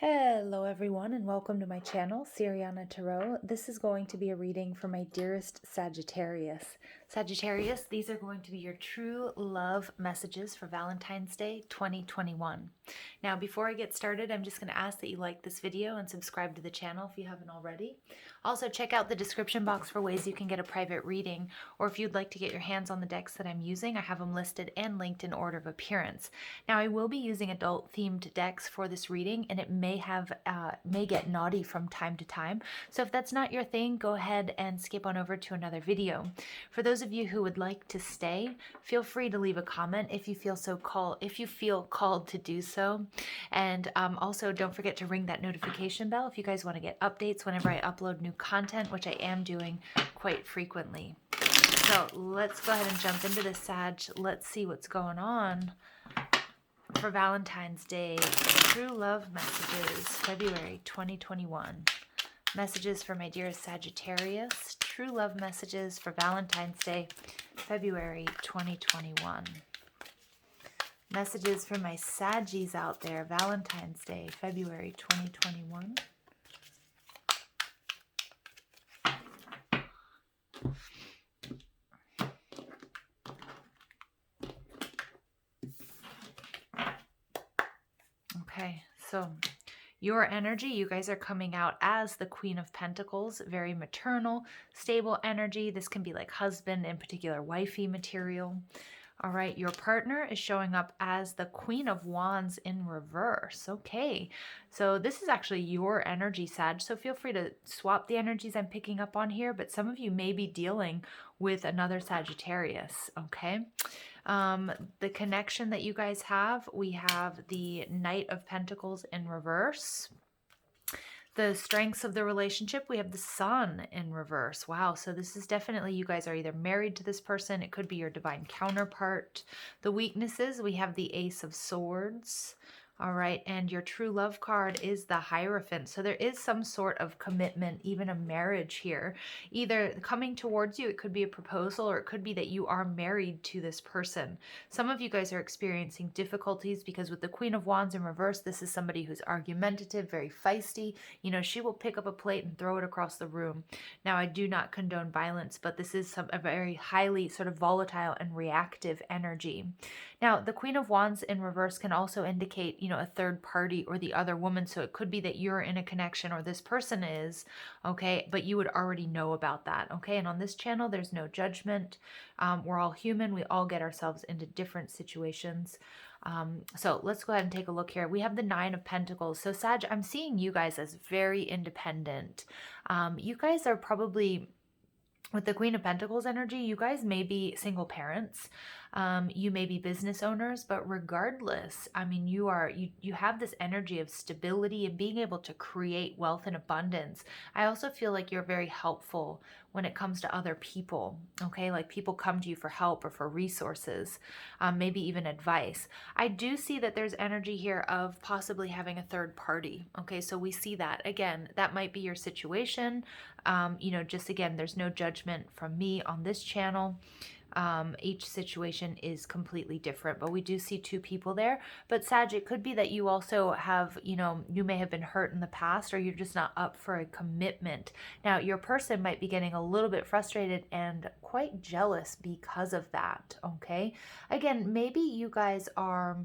Hello everyone and welcome to my channel, Siriana Tarot. This is going to be a reading for my dearest Sagittarius. Sagittarius, these are going to be your true love messages for Valentine's Day 2021. Now, before I get started, I'm just going to ask that you like this video and subscribe to the channel if you haven't already. Also, check out the description box for ways you can get a private reading, or if you'd like to get your hands on the decks that I'm using, I have them listed and linked in order of appearance. Now, I will be using adult-themed decks for this reading, and it may get naughty from time to time. So if that's not your thing, go ahead and skip on over to another video. For those of you who would like to stay, feel free to leave a comment if you feel called to do so. And also don't forget to ring that notification bell if you guys want to get updates whenever I upload new content, which I am doing quite frequently. So let's go ahead and jump into this, Sag. Let's see what's going on for Valentine's Day. True love messages, February 2021. Messages for my dearest Sagittarius. True love messages for Valentine's Day, February 2021. Messages for my Saggies out there, Valentine's Day, February 2021. Okay, so your energy, you guys are coming out as the Queen of Pentacles, very maternal, stable energy. This can be like husband, in particular wifey material. All right, your partner is showing up as the Queen of Wands in reverse. Okay, so this is actually your energy, Sag, so feel free to swap the energies I'm picking up on here, but some of you may be dealing with another Sagittarius, okay? The connection that you guys have, we have the Knight of Pentacles in reverse. The strengths of the relationship, we have the Sun in reverse. Wow, so this is definitely, you guys are either married to this person, it could be your divine counterpart. The weaknesses, we have the Ace of Swords. All right, and your true love card is the Hierophant. So there is some sort of commitment, even a marriage here. Either coming towards you, it could be a proposal, or it could be that you are married to this person. Some of you guys are experiencing difficulties because with the Queen of Wands in reverse, this is somebody who's argumentative, very feisty. You know, she will pick up a plate and throw it across the room. Now, I do not condone violence, but this is a very highly sort of volatile and reactive energy. Now, the Queen of Wands in reverse can also indicate, you know, a third party or the other woman. So it could be that you're in a connection or this person is, okay, but you would already know about that, okay? And on this channel, there's no judgment. We're all human. We all get ourselves into different situations. So let's go ahead and take a look here. We have the Nine of Pentacles. So Sag, I'm seeing you guys as very independent. You guys are probably, with the Queen of Pentacles energy, you guys may be single parents. You may be business owners, but regardless, I mean, you have this energy of stability and being able to create wealth and abundance. I also feel like you're very helpful when it comes to other people, okay? Like people come to you for help or for resources, maybe even advice. I do see that there's energy here of possibly having a third party, okay? So we see that. Again, that might be your situation. You know, just again, there's no judgment from me on this channel. Each situation is completely different, but we do see two people there. But Sag, it could be that you also have, you know, you may have been hurt in the past, or you're just not up for a commitment. Now, your person might be getting a little bit frustrated and quite jealous because of that, okay? Again, maybe you guys are,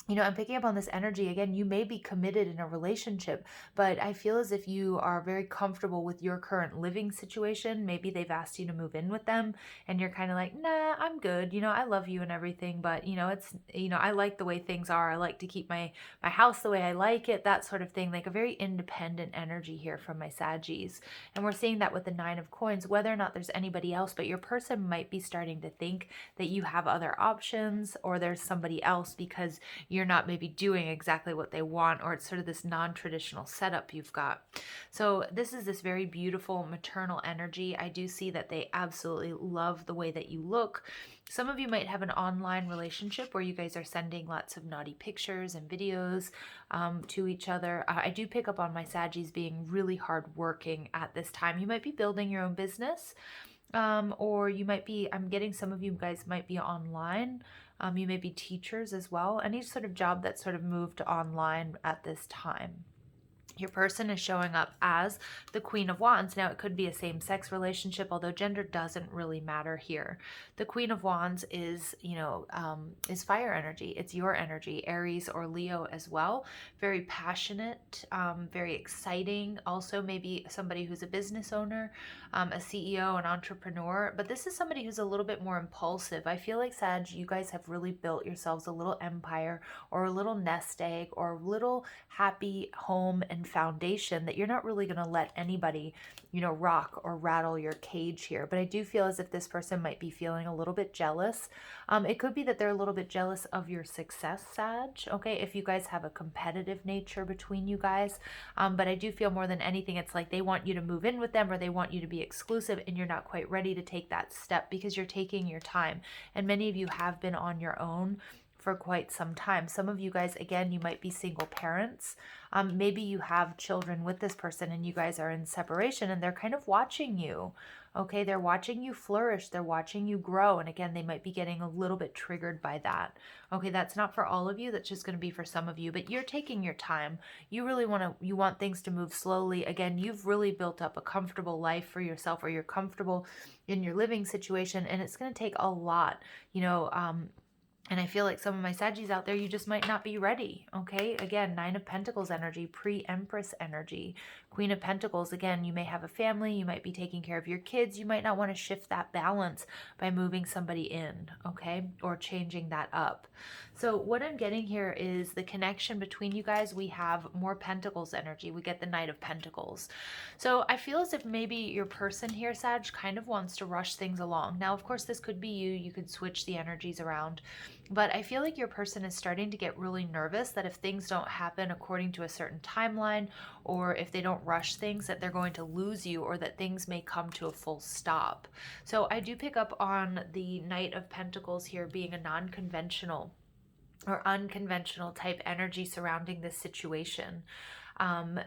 you know, I'm picking up on this energy. Again, you may be committed in a relationship, but I feel as if you are very comfortable with your current living situation. Maybe they've asked you to move in with them and you're kind of like, nah, I'm good. You know, I love you and everything, but you know, it's, you know, I like the way things are. I like to keep my house the way I like it, that sort of thing. Like a very independent energy here from my Saggies. And we're seeing that with the Nine of Coins, whether or not there's anybody else, but your person might be starting to think that you have other options or there's somebody else because you're not maybe doing exactly what they want, or it's sort of this non-traditional setup you've got. So this is this very beautiful maternal energy. I do see that they absolutely love the way that you look. Some of you might have an online relationship where you guys are sending lots of naughty pictures and videos to each other. I do pick up on my Saggies being really hardworking at this time. You might be building your own business, or you might be, I'm getting some of you guys might be online. You may be teachers as well. Any sort of job that's sort of moved online at this time. Your person is showing up as the Queen of Wands. Now, it could be a same-sex relationship, although gender doesn't really matter here. The Queen of Wands is, is fire energy. It's your energy, Aries or Leo as well. Very passionate, very exciting. Also, maybe somebody who's a business owner, a CEO, an entrepreneur. But this is somebody who's a little bit more impulsive. I feel like, Sag, you guys have really built yourselves a little empire or a little nest egg or a little happy home and foundation that you're not really going to let anybody, rock or rattle your cage here. But I do feel as if this person might be feeling a little bit jealous. It could be that they're a little bit jealous of your success, Sag, okay, if you guys have a competitive nature between you guys. But I do feel more than anything, it's like they want you to move in with them or they want you to be exclusive, and you're not quite ready to take that step because you're taking your time. And many of you have been on your own for quite some time. Some of you guys, again, you might be single parents. Maybe you have children with this person and you guys are in separation and they're kind of watching you. Okay, they're watching you flourish. They're watching you grow. And again, they might be getting a little bit triggered by that. Okay, that's not for all of you. That's just going to be for some of you. But you're taking your time. You really want things to move slowly. Again, you've really built up a comfortable life for yourself, or you're comfortable in your living situation. And it's going to take a lot, and I feel like some of my Saggies out there, you just might not be ready, okay? Again, Nine of Pentacles energy, pre-Empress energy, Queen of Pentacles. Again, you may have a family. You might be taking care of your kids. You might not want to shift that balance by moving somebody in, okay? Or changing that up. So what I'm getting here is the connection between you guys. We have more Pentacles energy. We get the Knight of Pentacles. So I feel as if maybe your person here, Sag, kind of wants to rush things along. Now, of course, this could be you. You could switch the energies around. But I feel like your person is starting to get really nervous that if things don't happen according to a certain timeline, or if they don't rush things, that they're going to lose you, or that things may come to a full stop. So I do pick up on the Knight of Pentacles here being a non-conventional or unconventional type energy surrounding this situation.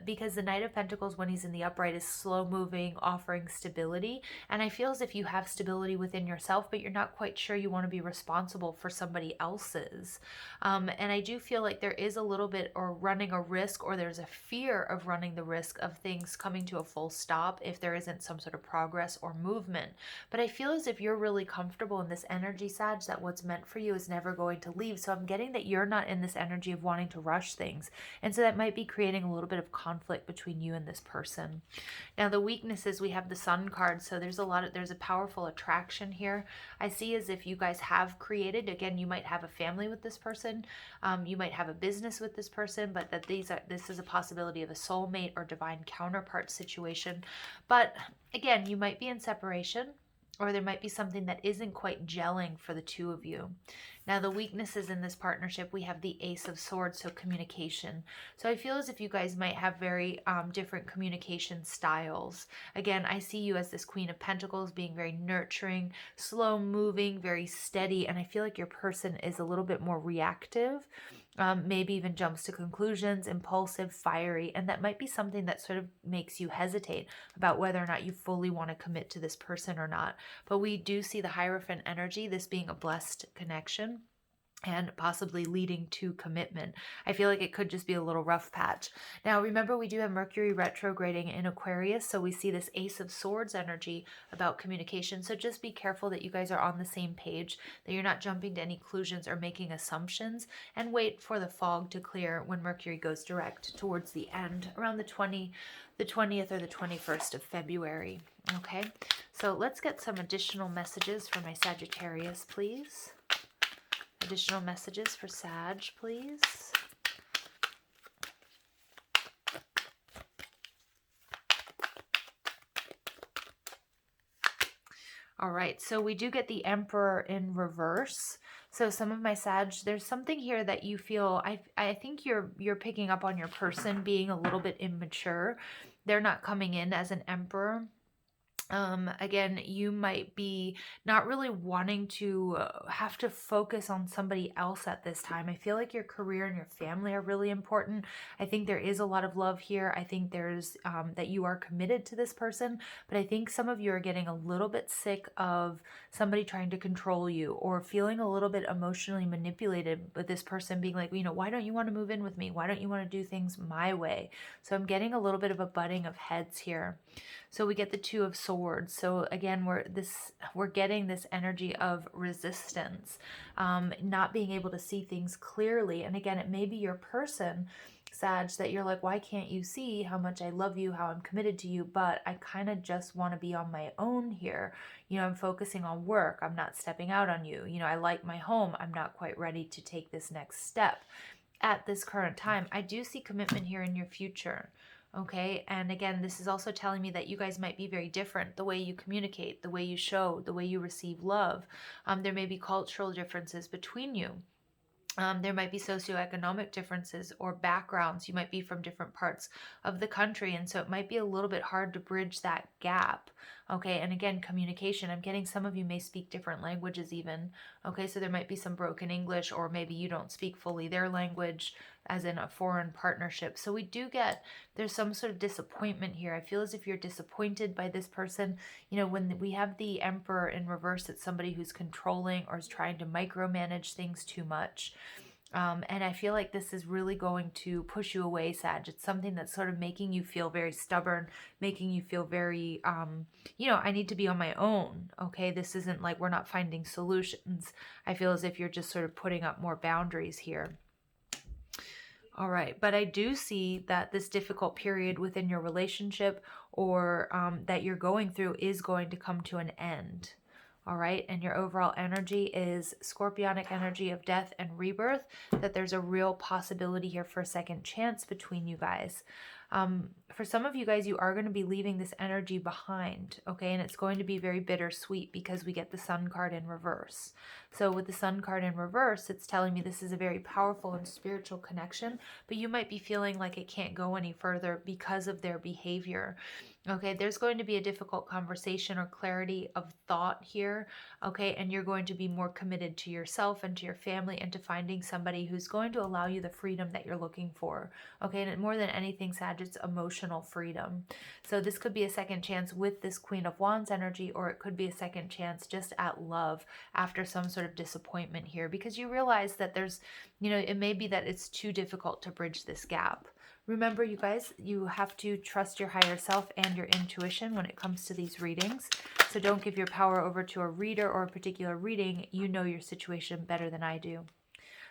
Because the Knight of Pentacles, when he's in the upright, is slow moving, offering stability. And I feel as if you have stability within yourself, but you're not quite sure you want to be responsible for somebody else's. And I do feel like there is a little bit, or running a risk, or there's a fear of running the risk of things coming to a full stop if there isn't some sort of progress or movement. But I feel as if you're really comfortable in this energy, Sag, that what's meant for you is never going to leave. So I'm getting that you're not in this energy of wanting to rush things. And so that might be creating a little bit of conflict between you and this person. Now, the weaknesses, we have the Sun card. So there's a powerful attraction here. I see as if you guys have created, again, you might have a family with this person. You might have a business with this person, but that this is a possibility of a soulmate or divine counterpart situation. But again, you might be in separation, or there might be something that isn't quite gelling for the two of you. Now, the weaknesses in this partnership, we have the Ace of Swords, so communication. So I feel as if you guys might have very different communication styles. Again, I see you as this Queen of Pentacles, being very nurturing, slow moving, very steady, and I feel like your person is a little bit more reactive. Maybe even jumps to conclusions, impulsive, fiery, and that might be something that sort of makes you hesitate about whether or not you fully want to commit to this person or not. But we do see the Hierophant energy, this being a blessed connection and possibly leading to commitment. I feel like it could just be a little rough patch. Now, remember, we do have Mercury retrograding in Aquarius, so we see this Ace of Swords energy about communication. So just be careful that you guys are on the same page, that you're not jumping to any conclusions or making assumptions, and wait for the fog to clear when Mercury goes direct towards the end, around the 20th or the 21st of February. Okay, so let's get some additional messages for my Sagittarius, please. Additional messages for Sag, please. All right, so we do get the Emperor in reverse. So some of my Sag, there's something here that you feel, I think you're picking up on your person being a little bit immature. They're not coming in as an Emperor. Again, you might be not really wanting to have to focus on somebody else at this time. I feel like your career and your family are really important. I think there is a lot of love here. I think there's that you are committed to this person, but I think some of you are getting a little bit sick of somebody trying to control you, or feeling a little bit emotionally manipulated with this person being like, why don't you want to move in with me? Why don't you want to do things my way? So I'm getting a little bit of a butting of heads here. So we get the Two of Swords. So again, we're getting this energy of resistance, not being able to see things clearly. And again, it may be your person, Sag, that you're like, why can't you see how much I love you, how I'm committed to you, but I kind of just want to be on my own here. I'm focusing on work. I'm not stepping out on you. I like my home. I'm not quite ready to take this next step at this current time. I do see commitment here in your future. Okay, and again, this is also telling me that you guys might be very different. The way you communicate, the way you show, the way you receive love. There may be cultural differences between you. There might be socioeconomic differences or backgrounds. You might be from different parts of the country, and so it might be a little bit hard to bridge that gap. Okay, and again, communication. I'm getting some of you may speak different languages even. Okay, so there might be some broken English, or maybe you don't speak fully their language, as in a foreign partnership. So we do get, there's some sort of disappointment here. I feel as if you're disappointed by this person. When we have the Emperor in reverse, it's somebody who's controlling or is trying to micromanage things too much. And I feel like this is really going to push you away, Sag. It's something that's sort of making you feel very stubborn, making you feel very, I need to be on my own. Okay, this isn't like we're not finding solutions. I feel as if you're just sort of putting up more boundaries here. All right, but I do see that this difficult period within your relationship, or that you're going through, is going to come to an end. All right, and your overall energy is scorpionic energy of death and rebirth, that there's a real possibility here for a second chance between you guys. For some of you guys, you are going to be leaving this energy behind, okay? And it's going to be very bittersweet because we get the Sun card in reverse. So with the Sun card in reverse, it's telling me this is a very powerful and spiritual connection, but you might be feeling like it can't go any further because of their behavior. Okay, there's going to be a difficult conversation or clarity of thought here, okay, and you're going to be more committed to yourself and to your family and to finding somebody who's going to allow you the freedom that you're looking for, okay, and more than anything, Sag, it's emotional freedom. So this could be a second chance with this Queen of Wands energy, or it could be a second chance just at love after some sort of disappointment here, because you realize that there's, it may be that it's too difficult to bridge this gap. Remember, you guys, you have to trust your higher self and your intuition when it comes to these readings. So don't give your power over to a reader or a particular reading. You know your situation better than I do.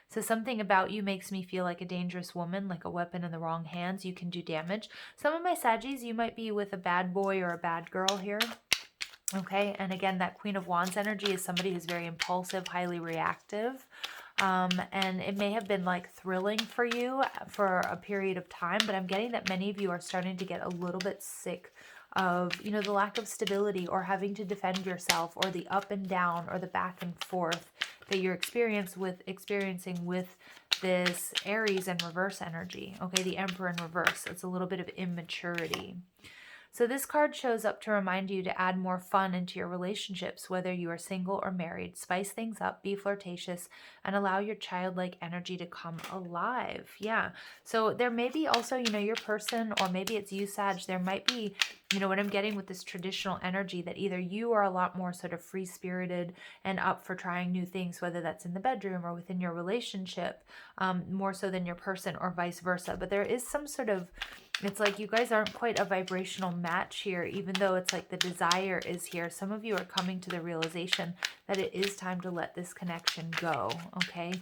So something about you makes me feel like a dangerous woman, like a weapon in the wrong hands. You can do damage. Some of my Saggies, you might be with a bad boy or a bad girl here. Okay, and again, that Queen of Wands energy is somebody who's very impulsive, highly reactive. And it may have been like thrilling for you for a period of time, but I'm getting that many of you are starting to get a little bit sick of, the lack of stability, or having to defend yourself, or the up and down, or the back and forth that you're experiencing with this Aries and reverse energy. Okay, the Emperor in reverse. It's a little bit of immaturity. So this card shows up to remind you to add more fun into your relationships, whether you are single or married. Spice things up, be flirtatious, and allow your childlike energy to come alive. Yeah. So there may be also, your person, or maybe it's you, Sag. There might be, what I'm getting with this traditional energy, that either you are a lot more sort of free-spirited and up for trying new things, whether that's in the bedroom or within your relationship, more so than your person, or vice versa. But there is some sort of, it's like you guys aren't quite a vibrational match here, even though it's like the desire is here. Some of you are coming to the realization that it is time to let this connection go, okay?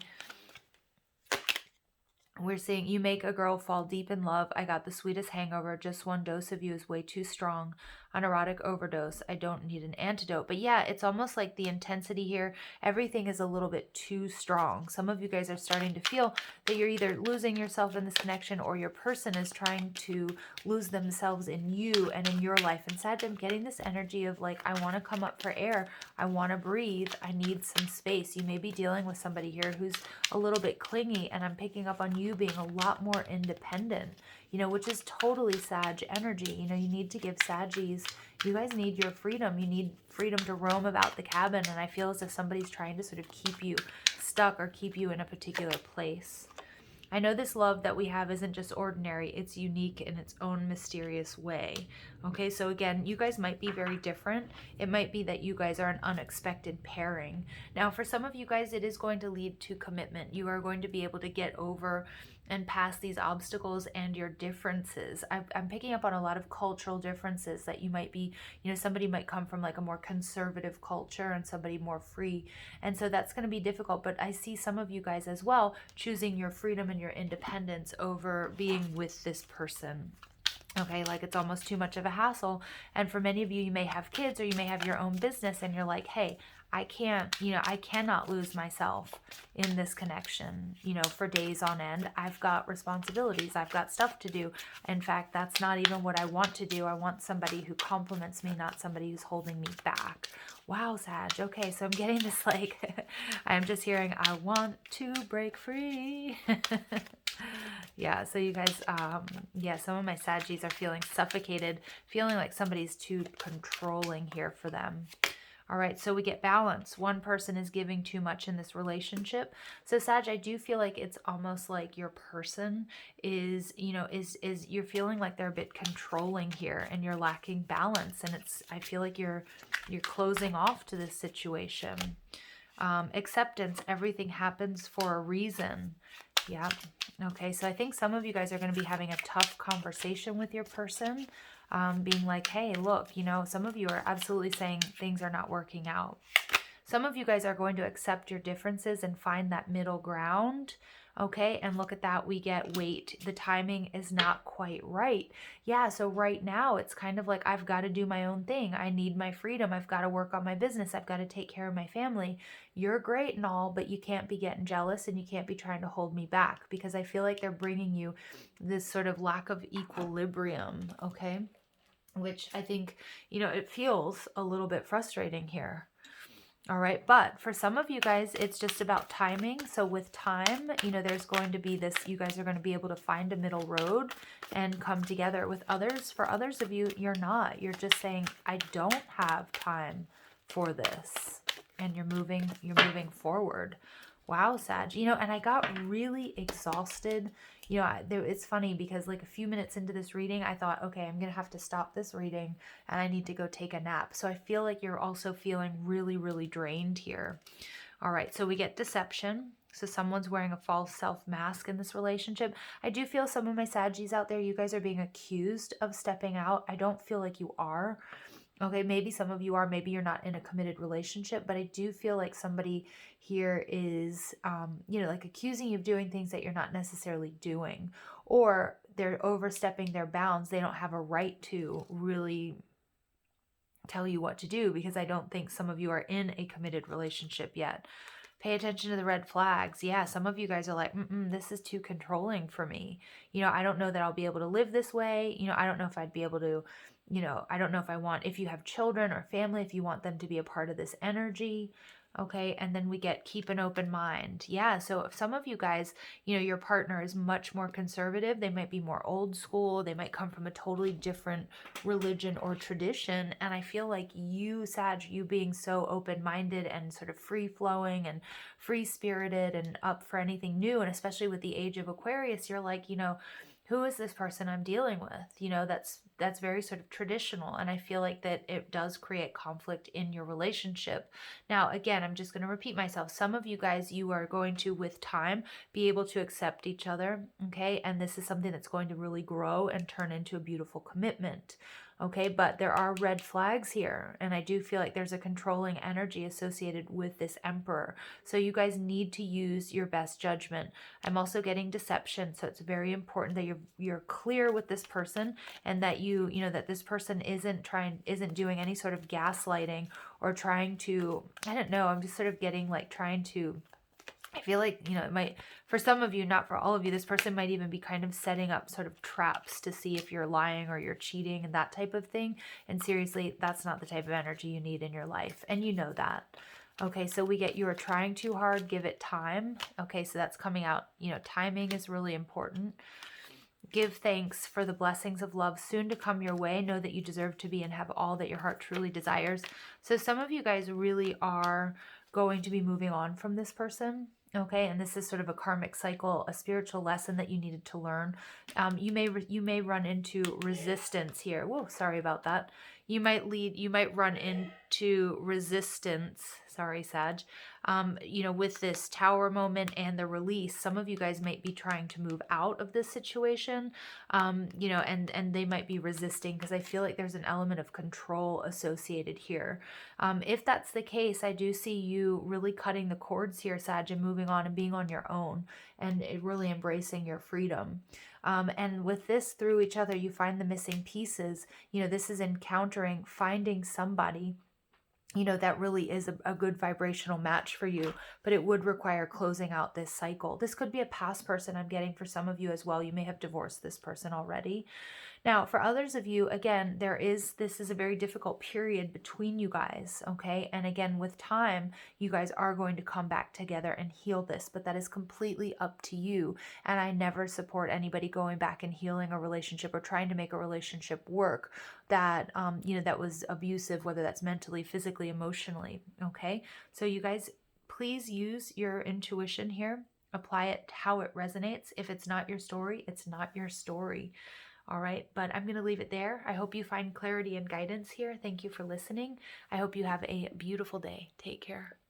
We're seeing you make a girl fall deep in love. I got the sweetest hangover. Just one dose of you is way too strong. An erotic overdose. I don't need an antidote. But yeah, it's almost like the intensity here, everything is a little bit too strong. Some of you guys are starting to feel that you're either losing yourself in this connection, or your person is trying to lose themselves in you and in your life. And Sag, I'm getting this energy of like, I want to come up for air. I want to breathe. I need some space. You may be dealing with somebody here who's a little bit clingy, and I'm picking up on you you being a lot more independent, you know, which is totally Sag energy. You know, you need to give Saggies, you guys need your freedom. You need freedom to roam about the cabin. And I feel as if somebody's trying to sort of keep you stuck or keep you in a particular place. I know this love that we have isn't just ordinary, it's unique in its own mysterious way. Okay, so again, you guys might be very different. It might be that you guys are an unexpected pairing. Now, for some of you guys, it is going to lead to commitment. You are going to be able to get over and past these obstacles and your differences. I'm picking up on a lot of cultural differences that you might be, you know, somebody might come from like a more conservative culture and somebody more free. And so that's going to be difficult. But I see some of you guys as well choosing your freedom and your independence over being with this person. Okay, like it's almost too much of a hassle. And for many of you, you may have kids or you may have your own business and you're like, hey, I can't, you know, I cannot lose myself in this connection, you know, for days on end. I've got responsibilities. I've got stuff to do. In fact, that's not even what I want to do. I want somebody who compliments me, not somebody who's holding me back. Wow, Sag. Okay, so I'm getting this like, I'm just hearing, I want to break free. Yeah, so you guys, yeah, some of my Saggies are feeling suffocated, feeling like somebody's too controlling here for them. All right, so we get balance. One person is giving too much in this relationship. So Sag, I do feel like it's almost like your person is, you know, is you're feeling like they're a bit controlling here and you're lacking balance. And it's, I feel like you're closing off to this situation. Acceptance, everything happens for a reason. Yeah. Okay, so I think some of you guys are going to be having a tough conversation with your person. Being like, hey, look, you know, some of you are absolutely saying things are not working out. Some of you guys are going to accept your differences and find that middle ground. Okay, and look at that, we get wait. The timing is not quite right. Yeah, so right now it's kind of like I've got to do my own thing. I need my freedom. I've got to work on my business. I've got to take care of my family. You're great and all, but you can't be getting jealous and you can't be trying to hold me back because I feel like they're bringing you this sort of lack of equilibrium, okay? Which I think, you know, it feels a little bit frustrating here. All right, but for some of you guys, it's just about timing. So with time, you know, there's going to be this, you guys are going to be able to find a middle road and come together. With others, for others of you, you're not. You're just saying, I don't have time for this. And you're moving forward. Wow, Sag. You know, and I got really exhausted. You know, it's funny because like a few minutes into this reading, I thought, okay, I'm going to have to stop this reading and I need to go take a nap. So I feel like you're also feeling really, really drained here. All right, so we get deception. So someone's wearing a false self mask in this relationship. I do feel some of my Saggies out there, you guys are being accused of stepping out. I don't feel like you are. Okay, maybe some of you are, maybe you're not in a committed relationship, but I do feel like somebody here is, you know, like accusing you of doing things that you're not necessarily doing, or they're overstepping their bounds. They don't have a right to really tell you what to do because I don't think some of you are in a committed relationship yet. Pay attention to the red flags. Yeah, some of you guys are like, this is too controlling for me. You know, I don't know that I'll be able to live this way. You know, I don't know if I'd be able to, you know, I don't know if I want, if you have children or family, if you want them to be a part of this energy. Okay, and then we get keep an open mind. Yeah, so if some of you guys, you know, your partner is much more conservative, they might be more old school, they might come from a totally different religion or tradition, and I feel like you, Sag, you being so open-minded and sort of free-flowing and free-spirited and up for anything new, and especially with the age of Aquarius, you're like, you know, who is this person I'm dealing with? You know, that's very sort of traditional. And I feel like that it does create conflict in your relationship. Now, again, I'm just going to repeat myself. Some of you guys, you are going to, with time, be able to accept each other. Okay. And this is something that's going to really grow and turn into a beautiful commitment. Okay, but there are red flags here, and I do feel like there's a controlling energy associated with this Emperor. So you guys need to use your best judgment. I'm also getting deception, so it's very important that you're clear with this person, and that you know that this person isn't doing any sort of gaslighting or trying to, I don't know, I'm just sort of getting like trying to, I feel like, you know, it might, for some of you, not for all of you, this person might even be kind of setting up sort of traps to see if you're lying or you're cheating and that type of thing. And seriously, that's not the type of energy you need in your life. And you know that. Okay, so we get you are trying too hard, give it time. Okay, so that's coming out. You know, timing is really important. Give thanks for the blessings of love soon to come your way. Know that you deserve to be and have all that your heart truly desires. So some of you guys really are going to be moving on from this person. Okay, and this is sort of a karmic cycle, a spiritual lesson that you needed to learn. You may run into resistance here. Whoa, sorry about that. You might run into resistance. Sorry, Sag. You know, with this tower moment and the release, some of you guys might be trying to move out of this situation, you know, and they might be resisting because I feel like there's an element of control associated here. If that's the case, I do see you really cutting the cords here, Sag, and moving on and being on your own and really embracing your freedom. And with this, through each other, you find the missing pieces. You know, this is encountering, finding somebody, you know, that really is a good vibrational match for you, but it would require closing out this cycle. This could be a past person I'm getting for some of you as well. You may have divorced this person already. Now, for others of you, again, this is a very difficult period between you guys, okay? And again, with time, you guys are going to come back together and heal this, but that is completely up to you. And I never support anybody going back and healing a relationship or trying to make a relationship work that, you know, that was abusive, whether that's mentally, physically, emotionally, okay? So you guys, please use your intuition here. Apply it how it resonates. If it's not your story, it's not your story. All right, but I'm going to leave it there. I hope you find clarity and guidance here. Thank you for listening. I hope you have a beautiful day. Take care.